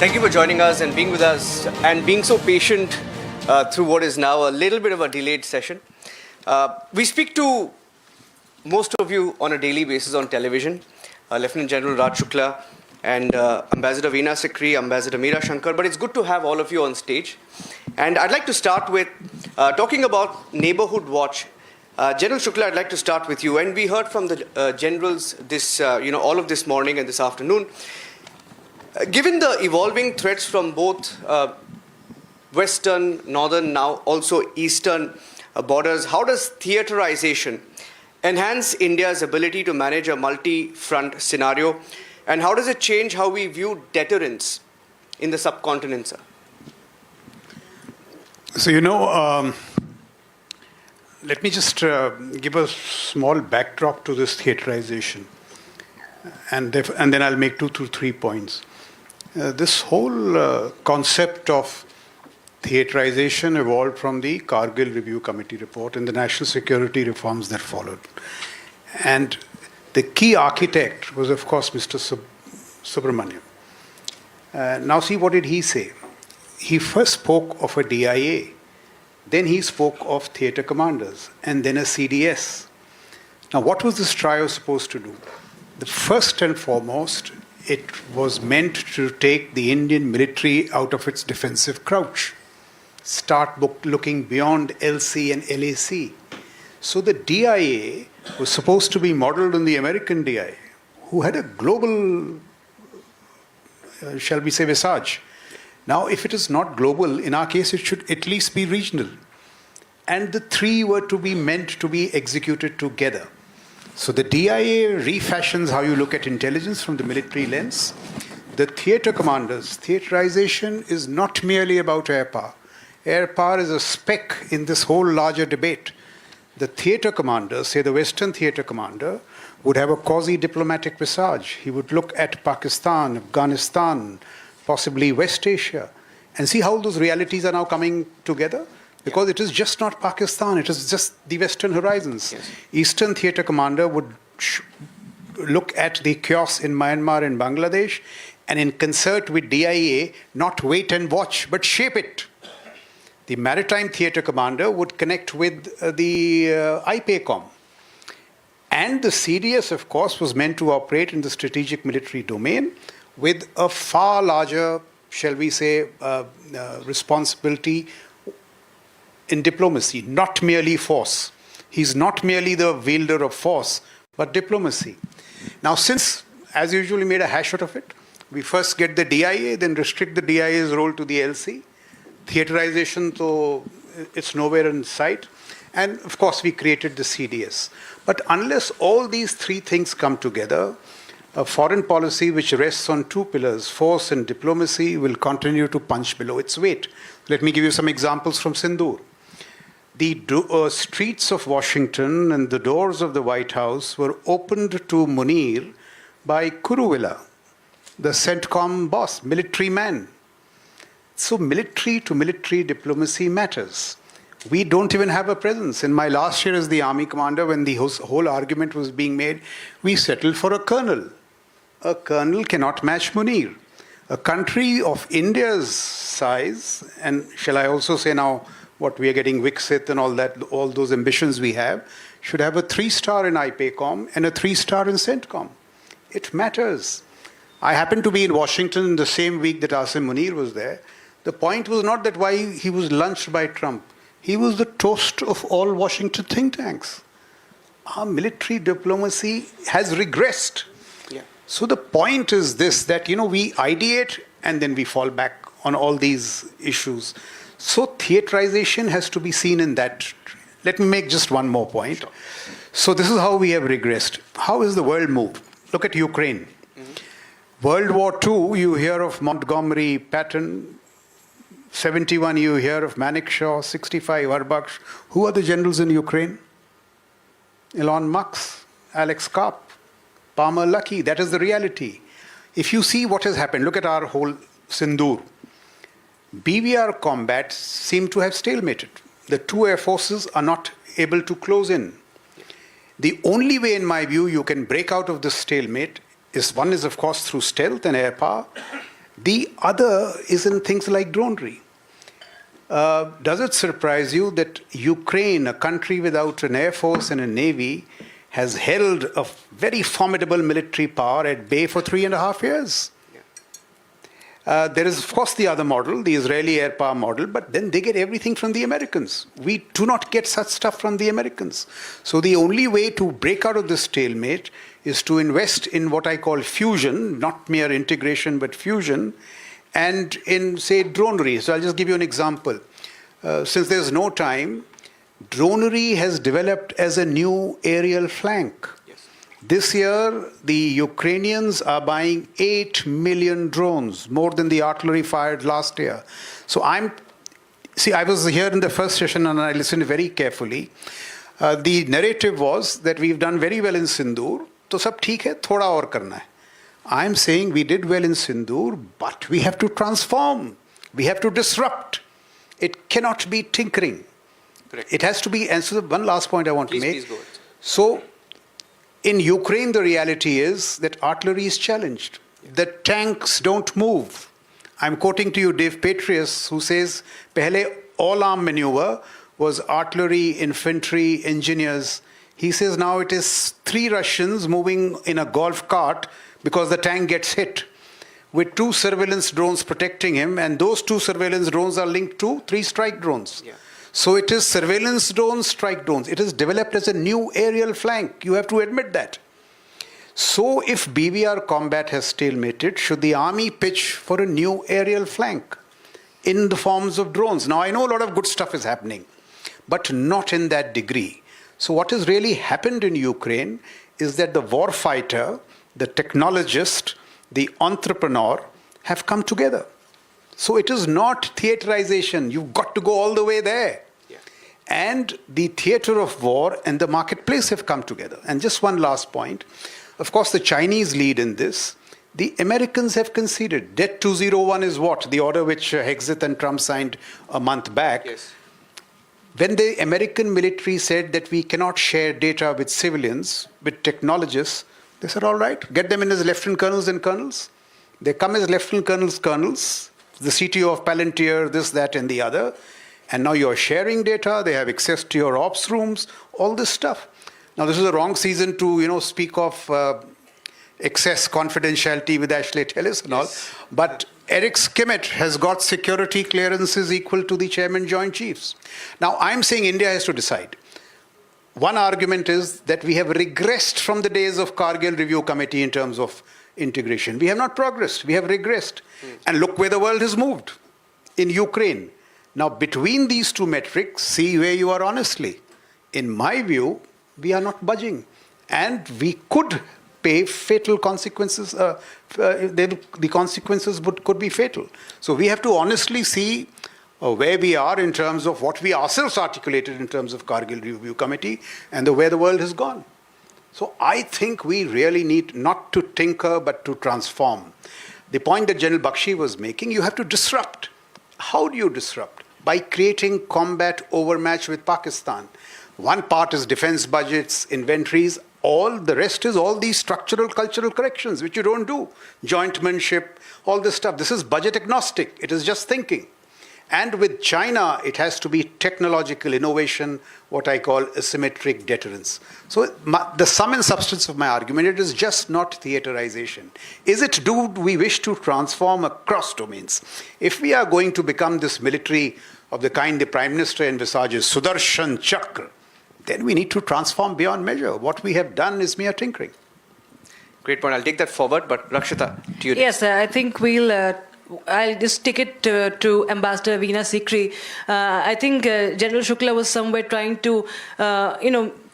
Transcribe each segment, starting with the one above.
Thank you for joining us and being with us and being so patient through what is now a little bit of a delayed session. We speak to most of you on a daily basis on television, Lieutenant General Raj Shukla and Ambassador Veena Sikri, Ambassador Meera Shankar, but it's good to have all of you on stage. And I'd like to start with talking about Neighborhood Watch. General Shukla, I'd like to start with you. And we heard from the generals this, all of this morning and this afternoon. Given the evolving threats from both Western, Northern, now also Eastern borders, how does theaterization enhance India's ability to manage a multi-front scenario? And how does it change how we view deterrence in the subcontinent, sir? So, let me just give a small backdrop to this theaterization. And then I'll make 2 to 3 points. This whole concept of theaterization evolved from the Kargil Review Committee report and the national security reforms that followed. And the key architect was, of course, Mr. Subramaniam. Now see, what did he say? He first spoke of a DIA, then he spoke of theatre commanders, and then a CDS. Now, what was this trio supposed to do? The first and foremost, it was meant to take the Indian military out of its defensive crouch, start looking beyond LC and LAC. So the DIA was supposed to be modeled on the American DIA, who had a global, shall we say, visage. Now, if it is not global, in our case, it should at least be regional. And the three were to be meant to be executed together. So the DIA refashions how you look at intelligence from the military lens. The theatre commanders, theaterization is not merely about air power. Air power is a speck in this whole larger debate. The theatre commander, say the Western theatre commander, would have a quasi-diplomatic visage. He would look at Pakistan, Afghanistan, possibly West Asia, and see how those realities are now coming together. Because it is just not Pakistan, it is just the Western horizons. Yes. Eastern theatre commander would look at the chaos in Myanmar and Bangladesh, and in concert with DIA, not wait and watch, but shape it. The maritime theatre commander would connect with the IPACOM. And the CDS, of course, was meant to operate in the strategic military domain with a far larger, shall we say, responsibility in diplomacy, not merely force. He's not merely the wielder of force, but diplomacy. Now, since, as usual, we made a hash out of it, we first get the DIA, then restrict the DIA's role to the LC. Theaterization, so it's nowhere in sight. And, of course, we created the CDS. But unless all these three things come together, a foreign policy which rests on two pillars, force and diplomacy, will continue to punch below its weight. Let me give you some examples from Sindoor. The streets of Washington and the doors of the White House were opened to Munir by Kuruvilla, the CENTCOM boss, military man. So military to military diplomacy matters. We don't even have a presence. In my last year as the army commander, when the whole argument was being made, we settled for a colonel. A colonel cannot match Munir. A country of India's size, and shall I also say now what we are getting, Viksit and all that, all those ambitions we have, should have a 3-star in IPACOM and a 3-star in CENTCOM. It matters. I happened to be in Washington the same week that Asim Munir was there. The point was not that why he was lunched by Trump. He was the toast of all Washington think tanks. Our military diplomacy has regressed. Yeah. So the point is this, that, we ideate and then we fall back on all these issues. So theaterization has to be seen in that. Let me make just one more point. Sure. So this is how we have regressed. How has the world moved? Look at Ukraine. Mm-hmm. World War II, you hear of Montgomery, Patton. 71, you hear of Manekshaw. 65, Arbaksh. Who are the generals in Ukraine? Elon Musk, Alex Karp, Palmer Luckey. That is the reality. If you see what has happened, look at our whole Sindoor. BVR combat seem to have stalemated. The two air forces are not able to close in. The only way, in my view, you can break out of this stalemate is, one is, of course, through stealth and air power, The other is in things like dronery. Does it surprise you that Ukraine, a country without an air force and a navy, has held a very formidable military power at bay for 3.5 years? There is, of course, the other model, the Israeli air power model, but then they get everything from the Americans. We do not get such stuff from the Americans. So the only way to break out of this stalemate is to invest in what I call fusion, not mere integration, but fusion, and in, say, dronery. So I'll just give you an example. Since there's no time, dronery has developed as a new aerial flank. This year, the Ukrainians are buying 8 million drones, more than the artillery fired last year. So I was here in the first session and I listened very carefully. The narrative was that we've done very well in Sindoor, तो सब ठीक है, थोड़ा और करना है. I'm saying we did well in Sindoor, but we have to transform. We have to disrupt. It cannot be tinkering. Correct. It has to be, and so one last point I want to make. Please go ahead. So, in Ukraine, the reality is that artillery is challenged. The tanks don't move. I'm quoting to you Dave Petraeus, who says, pehle all-arm maneuver was artillery, infantry, engineers. He says now it is 3 Russians moving in a golf cart because the tank gets hit, with 2 surveillance drones protecting him, and those 2 surveillance drones are linked to 3 strike drones. Yeah. So it is surveillance drones, strike drones. It is developed as a new aerial flank. You have to admit that. So if BVR combat has stalemated, should the army pitch for a new aerial flank in the forms of drones? Now I know a lot of good stuff is happening, but not in that degree. So what has really happened in Ukraine is that the warfighter, the technologist, the entrepreneur have come together. So it is not theaterization. You've got to go all the way there. Yeah. And the theater of war and the marketplace have come together. And just one last point. Of course, the Chinese lead in this. The Americans have conceded. Det 201 is what? The order which Hegseth and Trump signed a month back. Yes. When the American military said that we cannot share data with civilians, with technologists, they said, all right, get them in as lieutenant colonels and colonels. They come as lieutenant colonels, the CTO of Palantir, this, that, and the other. And now you're sharing data. They have access to your ops rooms, all this stuff. Now, this is the wrong season to, speak of excess confidentiality with Ashley Tellis and all. But Eric Skimmett has got security clearances equal to the Chairman Joint Chiefs. Now, I'm saying India has to decide. One argument is that we have regressed from the days of Kargil Review Committee in terms of integration. We have not progressed. We have regressed. And look where the world has moved, in Ukraine. Now, between these 2 metrics, see where you are honestly. In my view, we are not budging. And we could pay fatal consequences. The consequences could be fatal. So we have to honestly see where we are in terms of what we ourselves articulated in terms of Kargil Review Committee and where the world has gone. So I think we really need not to tinker, but to transform. The point that General Bakshi was making, you have to disrupt. How do you disrupt? By creating combat overmatch with Pakistan. One part is defense budgets, inventories. All the rest is all these structural, cultural corrections, which you don't do. Jointmanship, all this stuff. This is budget agnostic. It is just thinking. And with China, it has to be technological innovation, what I call asymmetric deterrence. So the sum and substance of my argument, it is just not theaterization. Is it, do we wish to transform across domains? If we are going to become this military of the kind the Prime Minister envisages, Sudarshan Chakra, then we need to transform beyond measure. What we have done is mere tinkering. Great point. I'll take that forward, but Rakshita, to you. Yes, I think I'll just take it to Ambassador Veena Sikri. I think General Shukla was somewhere trying to,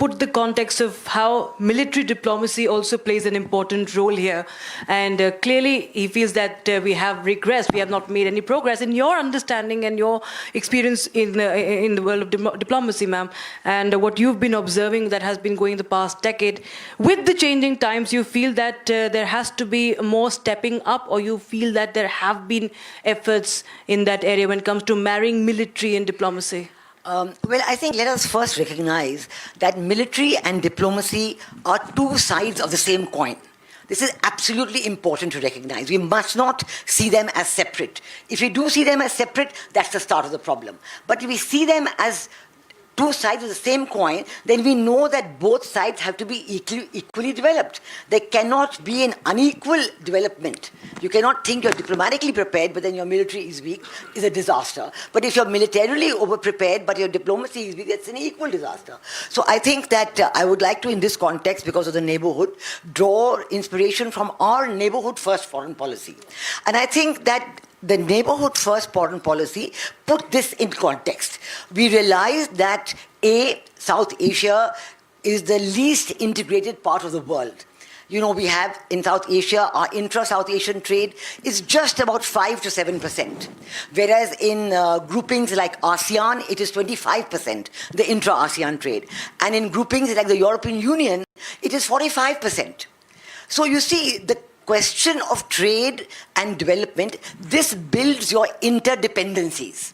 put the context of how military diplomacy also plays an important role here. And clearly, he feels that we have regressed. We have not made any progress. In your understanding and your experience in the world of diplomacy, ma'am, and what you've been observing that has been going the past decade, with the changing times, you feel that there has to be more stepping up, or you feel that there have been efforts in that area when it comes to marrying military and diplomacy? Well, I think let us first recognize that military and diplomacy are 2 sides of the same coin. This is absolutely important to recognize. We must not see them as separate. If we do see them as separate, that's the start of the problem. But if we see them as two sides of the same coin, then we know that both sides have to be equally developed. There cannot be an unequal development. You cannot think you're diplomatically prepared, but then your military is weak, is a disaster. But if you're militarily over-prepared, but your diplomacy is weak, that's an equal disaster. So I think that I would like to, in this context, because of the neighborhood, draw inspiration from our neighborhood first foreign policy. And I think that the neighborhood first foreign policy put this in context. We realized that South Asia is the least integrated part of the world. You know, we have in South Asia, our intra-South Asian trade is just about 5 to 7%. Whereas in groupings like ASEAN, it is 25%, the intra-ASEAN trade. And in groupings like the European Union, it is 45%. So you see, the question of trade and development, this builds your interdependencies.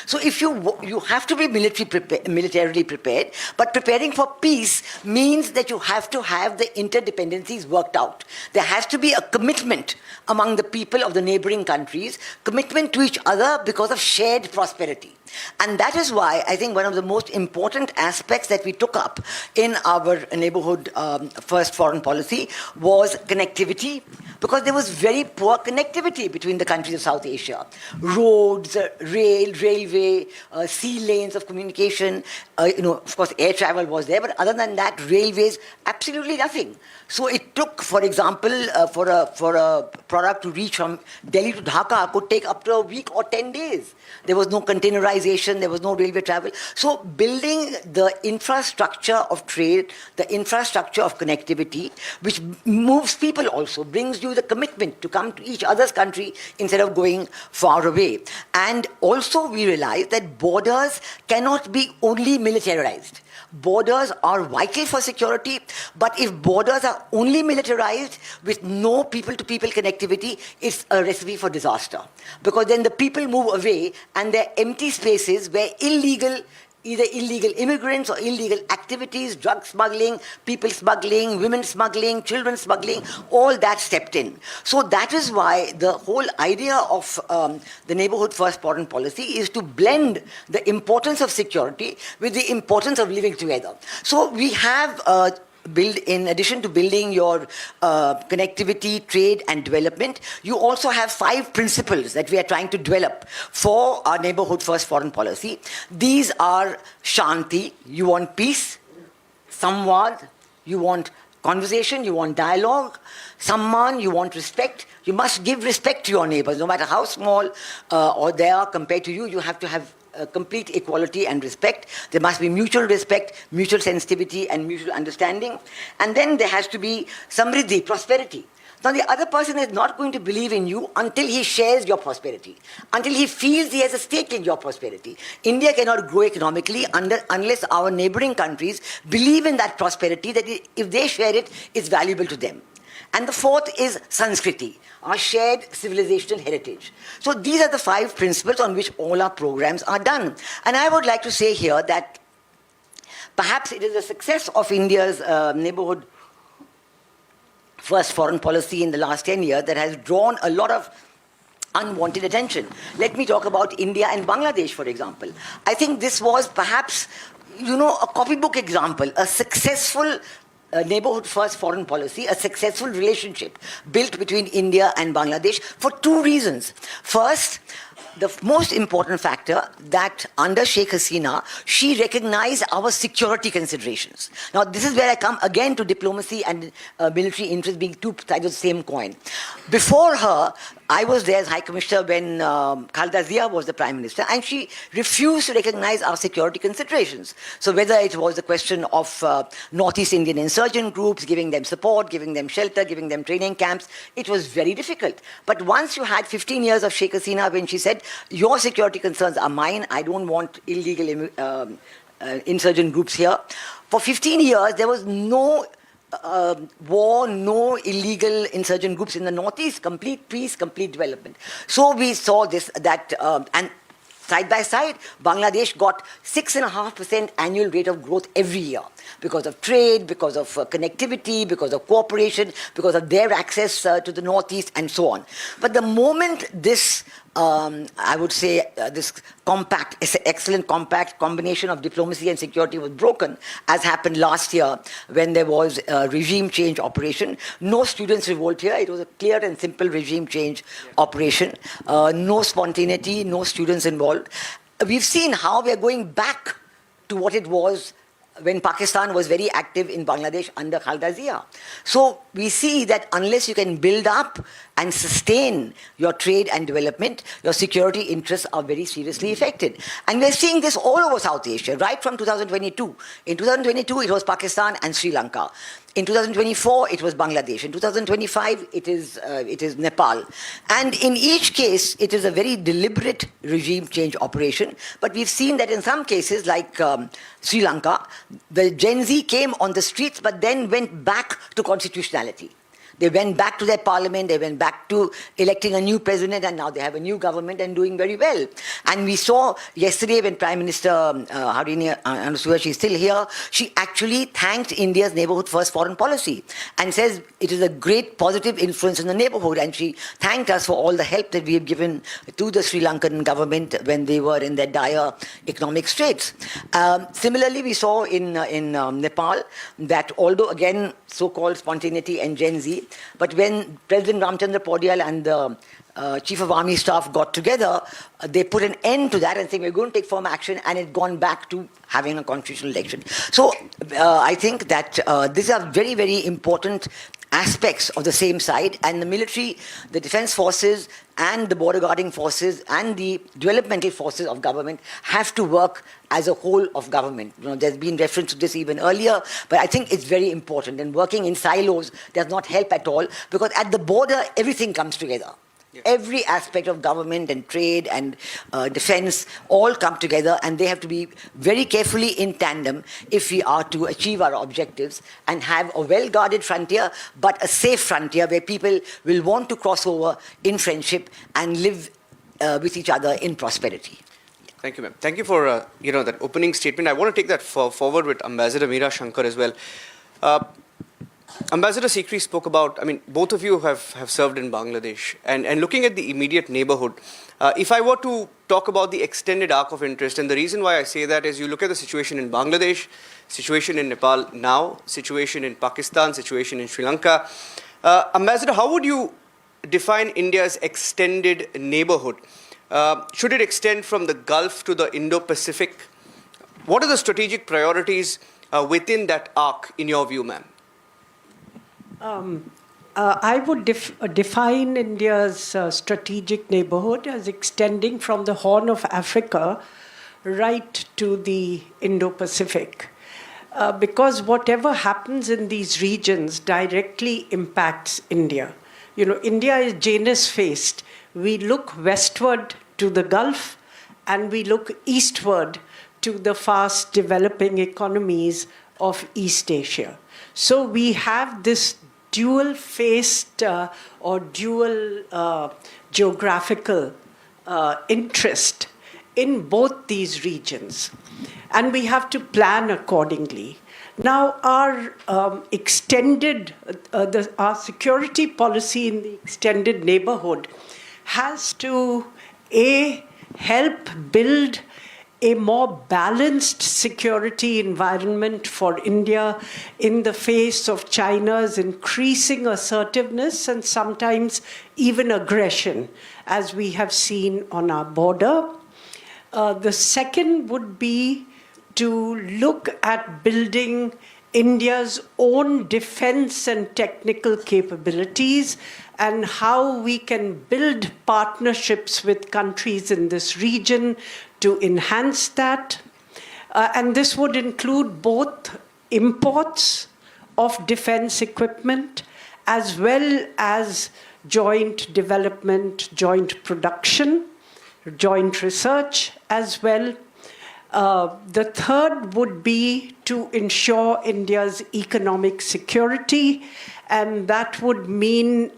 So if you have to be militarily prepared, but preparing for peace means that you have to have the interdependencies worked out. There has to be a commitment among the people of the neighboring countries, commitment to each other because of shared prosperity. And that is why I think one of the most important aspects that we took up in our neighborhood first foreign policy was connectivity, because there was very poor connectivity between the countries of South Asia. Roads, railway, sea lanes of communication, of course air travel was there, but other than that, railways, absolutely nothing. So it took, for example, for a product to reach from Delhi to Dhaka could take up to a week or 10 days. There was no containerization, there was no railway travel. So building the infrastructure of trade, the infrastructure of connectivity, which moves people also, brings you the commitment to come to each other's country instead of going far away. And also we realized that borders cannot be only militarized. Borders are vital for security, but if borders are only militarized with no people-to-people connectivity, it's a recipe for disaster. Because then the people move away and there are empty spaces where either illegal immigrants or illegal activities, drug smuggling, people smuggling, women smuggling, children smuggling, all that stepped in. So that is why the whole idea of the neighborhood first foreign policy is to blend the importance of security with the importance of living together. So we have in addition to building your connectivity, trade and development, you also have 5 principles that we are trying to develop for our neighborhood first foreign policy. These are Shanti, you want peace; Samvad, you want conversation, you want dialogue; Samman, you want respect. You must give respect to your neighbors, no matter how small or they are compared to you. You have to have complete equality and respect. There must be mutual respect, mutual sensitivity and mutual understanding. And then there has to be samriddhi, prosperity. Now the other person is not going to believe in you until he shares your prosperity, until he feels he has a stake in your prosperity. India cannot grow economically unless our neighboring countries believe in that prosperity, that if they share it, it's valuable to them. And the fourth is Sanskriti, our shared civilizational heritage. So these are the 5 principles on which all our programs are done. And I would like to say here that perhaps it is the success of India's neighborhood first foreign policy in the last 10 years that has drawn a lot of unwanted attention. Let me talk about India and Bangladesh, for example. I think this was perhaps, a copybook example, a successful neighborhood first foreign policy, a successful relationship built between India and Bangladesh for 2 reasons. First, the most important factor that under Sheikh Hasina, she recognized our security considerations. Now, this is where I come again to diplomacy and military interest being 2 sides of the same coin. Before her, I was there as High Commissioner when Khalida Zia was the Prime Minister, and she refused to recognize our security considerations. So whether it was the question of Northeast Indian insurgent groups, giving them support, giving them shelter, giving them training camps, it was very difficult. But once you had 15 years of Sheikh Hasina when she said, your security concerns are mine, I don't want illegal insurgent groups here. For 15 years, there was no war, no illegal insurgent groups in the Northeast, complete peace, complete development. So we saw this, and side by side, Bangladesh got 6.5% annual rate of growth every year because of trade, because of connectivity, because of cooperation, because of their access to the northeast, and so on. But the moment this I would say this compact, excellent compact combination of diplomacy and security was broken, as happened last year when there was a regime change operation. No students revolt here. It was a clear and simple regime change operation. No spontaneity, no students involved. We've seen how we are going back to what it was when Pakistan was very active in Bangladesh under Khaleda Zia. So we see that unless you can build up and sustain your trade and development, your security interests are very seriously affected. And we're seeing this all over South Asia, right from 2022. In 2022, it was Pakistan and Sri Lanka. In 2024, it was Bangladesh. In 2025, it is Nepal. And in each case, it is a very deliberate regime change operation. But we've seen that in some cases, like Sri Lanka, the Gen Z came on the streets, but then went back to constitutionality. They went back to their parliament, they went back to electing a new president, and now they have a new government and doing very well. And we saw yesterday when Prime Minister Harini Anasuya, she's still here, she actually thanked India's neighborhood first foreign policy and says it is a great positive influence in the neighborhood. And she thanked us for all the help that we have given to the Sri Lankan government when they were in their dire economic straits. Similarly, we saw in Nepal that although again so-called spontaneity and Gen Z, but when President Ramchandra Podial and the Chief of Army Staff got together, they put an end to that and saying we're going to take firm action, and it's gone back to having a constitutional election. So I think that these are very, very important aspects of the same side, and the military, the defense forces, and the border guarding forces, and the developmental forces of government have to work as a whole of government. You know, there's been reference to this even earlier, but I think it's very important. And working in silos does not help at all, because at the border, everything comes together. Yeah. Every aspect of government and trade and defense all come together, and they have to be very carefully in tandem if we are to achieve our objectives and have a well-guarded frontier, but a safe frontier where people will want to cross over in friendship and live with each other in prosperity. Thank you, ma'am. Thank you for that opening statement. I want to take that forward with Ambassador Meera Shankar as well. Ambassador Sikri spoke about, I mean, both of you have served in Bangladesh, and looking at the immediate neighborhood, if I were to talk about the extended arc of interest, and the reason why I say that is you look at the situation in Bangladesh, situation in Nepal now, situation in Pakistan, situation in Sri Lanka. Ambassador, how would you define India's extended neighborhood? Should it extend from the Gulf to the Indo-Pacific? What are the strategic priorities within that arc, in your view, ma'am? I would define India's strategic neighborhood as extending from the Horn of Africa right to the Indo-Pacific. Because whatever happens in these regions directly impacts India. You know, India is Janus-faced. We look westward to the Gulf, and we look eastward to the fast developing economies of East Asia. So we have this dual-faced or dual geographical interest in both these regions. And we have to plan accordingly. Now, our our security policy in the extended neighborhood has to, help build a more balanced security environment for India in the face of China's increasing assertiveness and sometimes even aggression, as we have seen on our border. The second would be to look at building India's own defense and technical capabilities and how we can build partnerships with countries in this region to enhance that. And this would include both imports of defense equipment as well as joint development, joint production, joint research as well. The third would be to ensure India's economic security, and that would mean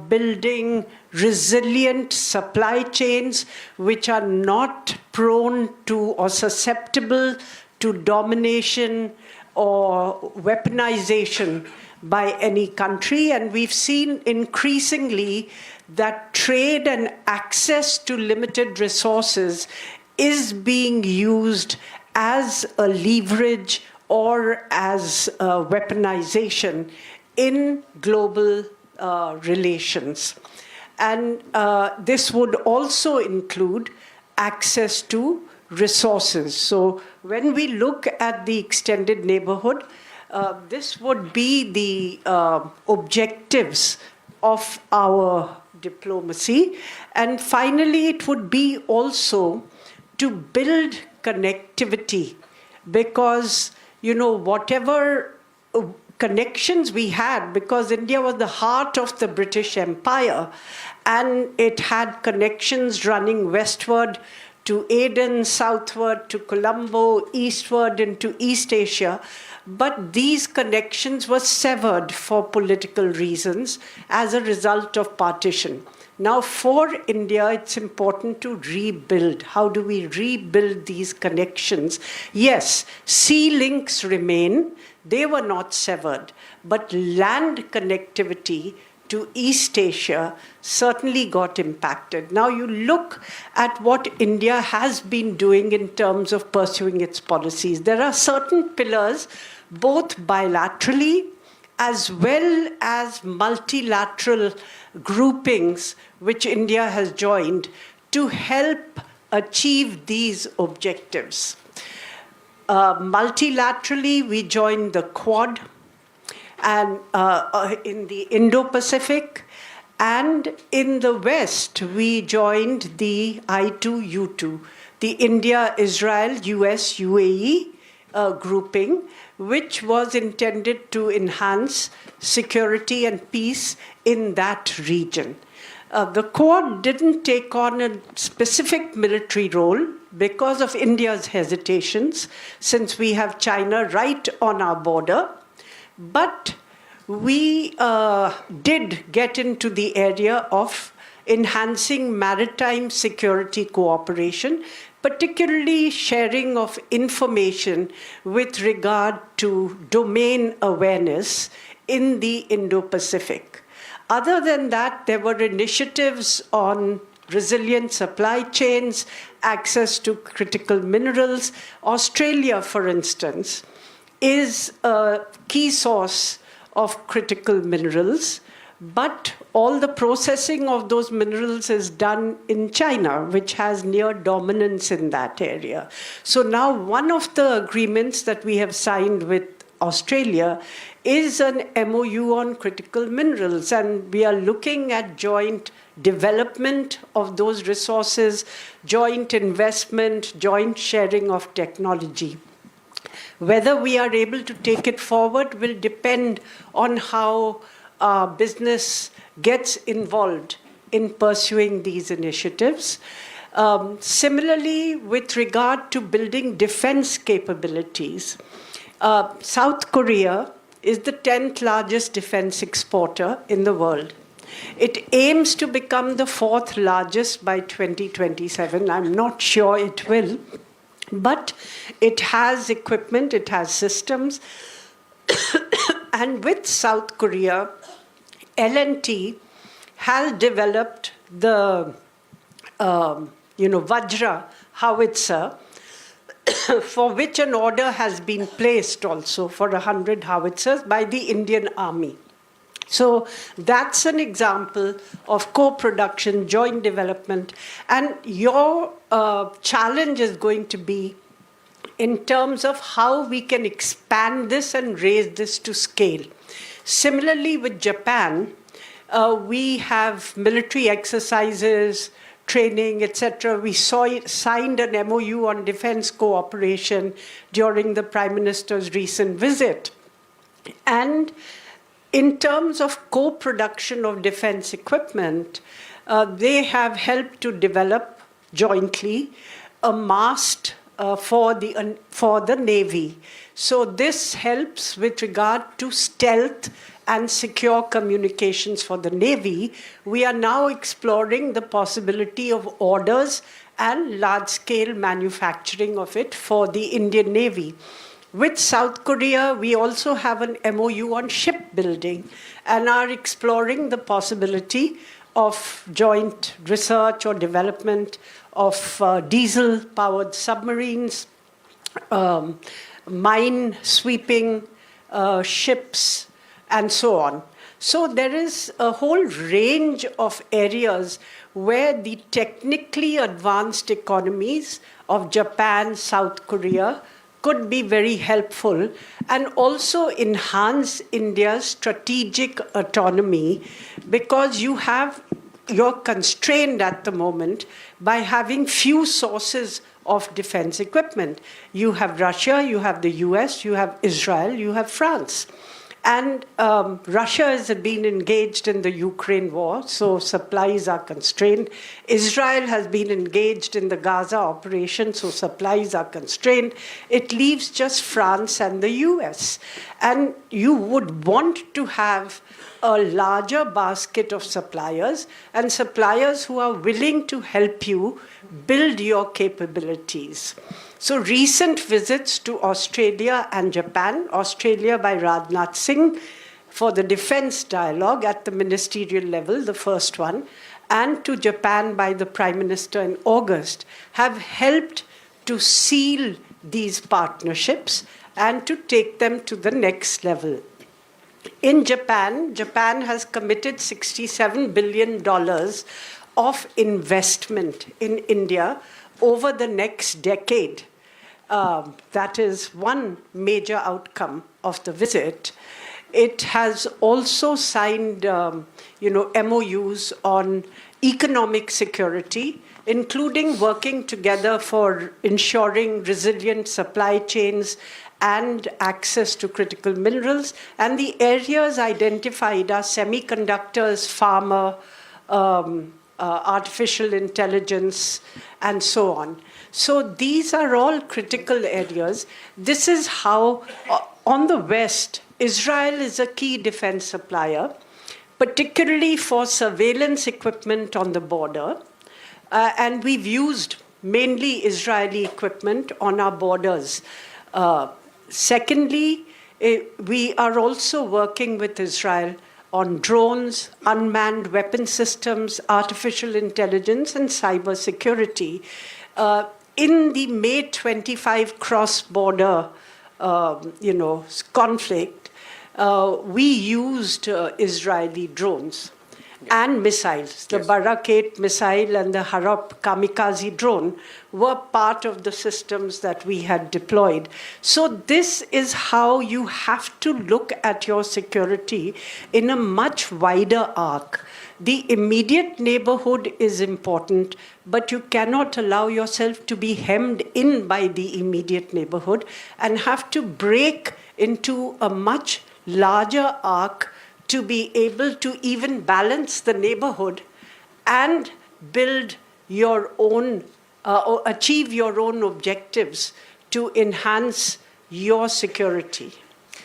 building resilient supply chains which are not prone to or susceptible to domination or weaponization by any country. And we've seen increasingly that trade and access to limited resources is being used as a leverage or as a weaponization in global relations. And this would also include access to resources. So when we look at the extended neighborhood, this would be the objectives of our diplomacy. And finally, it would be also to build connectivity, because, you know, whatever connections we had, because India was the heart of the British Empire, and it had connections running westward to Aden, southward to Colombo, eastward into East Asia. But these connections were severed for political reasons as a result of partition. Now, for India, it's important to rebuild. How do we rebuild these connections? Yes, sea links remain. They were not severed. But land connectivity to East Asia certainly got impacted. Now, you look at what India has been doing in terms of pursuing its policies. There are certain pillars, both bilaterally as well as multilateral groupings, which India has joined to help achieve these objectives. Multilaterally, we joined the Quad and in the Indo-Pacific, and in the West, we joined the I2U2, the India, Israel, US, UAE grouping, which was intended to enhance security and peace in that region. The Quad didn't take on a specific military role because of India's hesitations, since we have China right on our border. But we did get into the area of enhancing maritime security cooperation, particularly sharing of information with regard to domain awareness in the Indo-Pacific. Other than that, there were initiatives on resilient supply chains, access to critical minerals. Australia, for instance, is a key source of critical minerals, but all the processing of those minerals is done in China, which has near dominance in that area. So now one of the agreements that we have signed with Australia is an MOU on critical minerals, and we are looking at joint development of those resources, joint investment, joint sharing of technology. Whether we are able to take it forward will depend on how business gets involved in pursuing these initiatives. Similarly, with regard to building defense capabilities, South Korea is the 10th largest defense exporter in the world. It aims to become the 4th largest by 2027. I'm not sure it will, but it has equipment, it has systems. And with South Korea, L&T has developed the Vajra howitzer, for which an order has been placed also for 100 howitzers by the Indian Army. So that's an example of co-production, joint development. And your challenge is going to be in terms of how we can expand this and raise this to scale. Similarly, with Japan, we have military exercises, training, etc. We signed an MOU on defense cooperation during the Prime Minister's recent visit. And in terms of co-production of defense equipment, they have helped to develop jointly a MAST for the Navy. So this helps with regard to stealth and secure communications for the Navy. We are now exploring the possibility of orders and large-scale manufacturing of it for the Indian Navy. With South Korea, we also have an MOU on shipbuilding and are exploring the possibility of joint research or development of diesel-powered submarines, mine-sweeping ships, and so on. So there is a whole range of areas where the technically advanced economies of Japan, South Korea, could be very helpful and also enhance India's strategic autonomy, because you're constrained at the moment by having few sources of defense equipment. You have Russia, you have the US, you have Israel, you have France. And Russia has been engaged in the Ukraine war, so supplies are constrained. Israel has been engaged in the Gaza operation, so supplies are constrained. It leaves just France and the US. And you would want to have a larger basket of suppliers, and suppliers who are willing to help you build your capabilities. So recent visits to Australia and Japan, Australia by Rajnath Singh for the defense dialogue at the ministerial level, the first one, and to Japan by the Prime Minister in August, have helped to seal these partnerships and to take them to the next level. In Japan, Japan has committed $67 billion of investment in India over the next decade. That is one major outcome of the visit. It has also signed, MOUs on economic security, including working together for ensuring resilient supply chains and access to critical minerals. And the areas identified are semiconductors, pharma, artificial intelligence, and so on. So these are all critical areas. This is how, on the West, Israel is a key defense supplier, particularly for surveillance equipment on the border. And we've used mainly Israeli equipment on our borders. Secondly, we are also working with Israel on drones, unmanned weapon systems, artificial intelligence, and cyber security. In the May 25 cross-border, conflict, we used Israeli drones and missiles. The Barak-8 missile and the Harop kamikaze drone were part of the systems that we had deployed. So this is how you have to look at your security in a much wider arc. The immediate neighborhood is important, but you cannot allow yourself to be hemmed in by the immediate neighborhood and have to break into a much larger arc to be able to even balance the neighborhood and build your own, or achieve your own objectives to enhance your security.